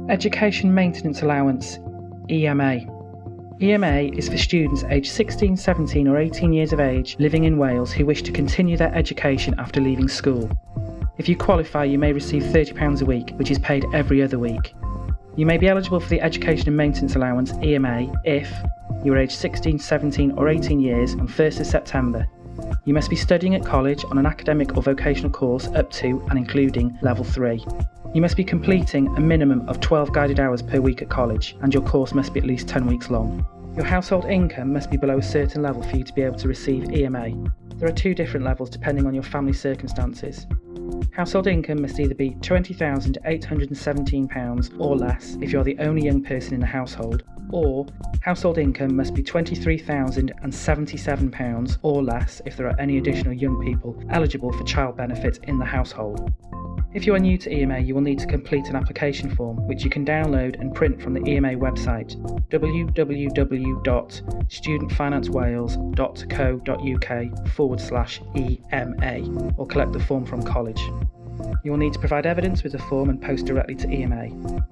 Education Maintenance Allowance, EMA. EMA is for students aged 16, 17 or 18 years of age living in Wales who wish to continue their education after leaving school. If you qualify, you may receive £30 a week, which is paid every other week. You may be eligible for the Education and Maintenance Allowance, EMA, if you are aged 16, 17 or 18 years on 1st of September. You must be studying at college on an academic or vocational course up to and including Level 3. You must be completing a minimum of 12 guided hours per week at college, and your course must be at least 10 weeks long. Your household income must be below a certain level for you to be able to receive EMA. There are two different levels depending on your family circumstances. Household income must either be £20,817 or less if you are the only young person in the household, or household income must be £23,077 or less if there are any additional young people eligible for child benefits in the household. If you are new to EMA, you will need to complete an application form which you can download and print from the EMA website www.studentfinancewales.co.uk/EMA or collect the form from college. You will need to provide evidence with the form and post directly to EMA.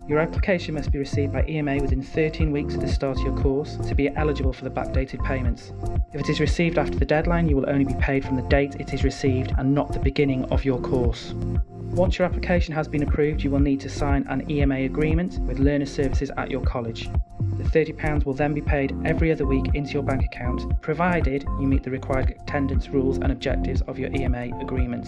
Your application must be received by EMA within 13 weeks of the start of your course to be eligible for the backdated payments. If it is received after the deadline, you will only be paid from the date it is received and not the beginning of your course. Once your application has been approved, you will need to sign an EMA agreement with Learner Services at your college. The £30 will then be paid every other week into your bank account, provided you meet the required attendance rules and objectives of your EMA agreement.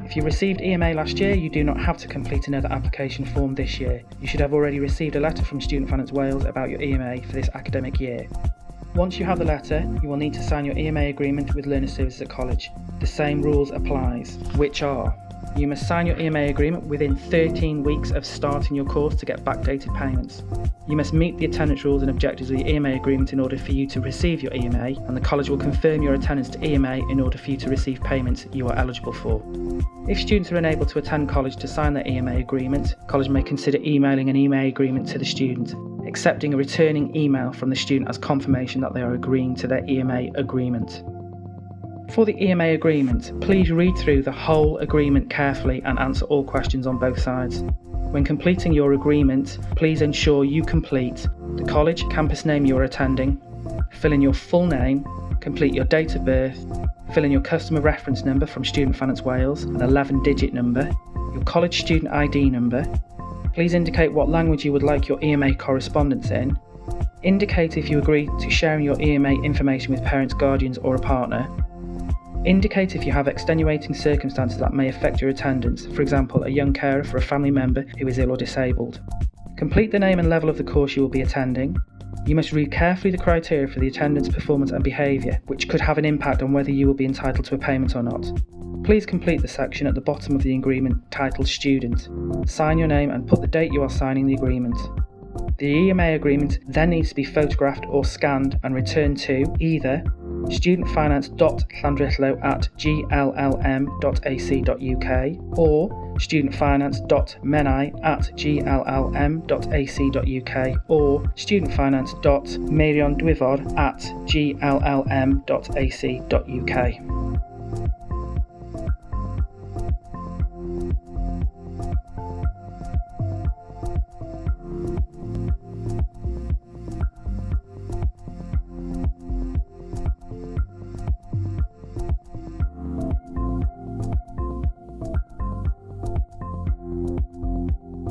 If you received EMA last year, you do not have to complete another application form this year. You should have already received a letter from Student Finance Wales about your EMA for this academic year. Once you have the letter, you will need to sign your EMA agreement with Learner Services at college. The same rules applies, which are: you must sign your EMA agreement within 13 weeks of starting your course to get backdated payments. You must meet the attendance rules and objectives of the EMA agreement in order for you to receive your EMA, and the college will confirm your attendance to EMA in order for you to receive payments you are eligible for. If students are unable to attend college to sign their EMA agreement, college may consider emailing an EMA agreement to the student, accepting a returning email from the student as confirmation that they are agreeing to their EMA agreement. For the EMA agreement, please read through the whole agreement carefully and answer all questions on both sides. When completing your agreement, please ensure you complete the college campus name you are attending, fill in your full name, complete your date of birth, fill in your customer reference number from Student Finance Wales, an 11-digit number, your college student ID number. Please indicate what language you would like your EMA correspondence in. Indicate if you agree to sharing your EMA information with parents, guardians or a partner. Indicate if you have extenuating circumstances that may affect your attendance, for example, a young carer for a family member who is ill or disabled. Complete the name and level of the course you will be attending. You must read carefully the criteria for the attendance, performance and behaviour, which could have an impact on whether you will be entitled to a payment or not. Please complete the section at the bottom of the agreement titled Student. Sign your name and put the date you are signing the agreement. The EMA agreement then needs to be photographed or scanned and returned to either studentfinance.llandrillo@gllm.ac.uk or studentfinance.menai@gllm.ac.uk or studentfinance.meiriondwyfor@gllm.ac.uk.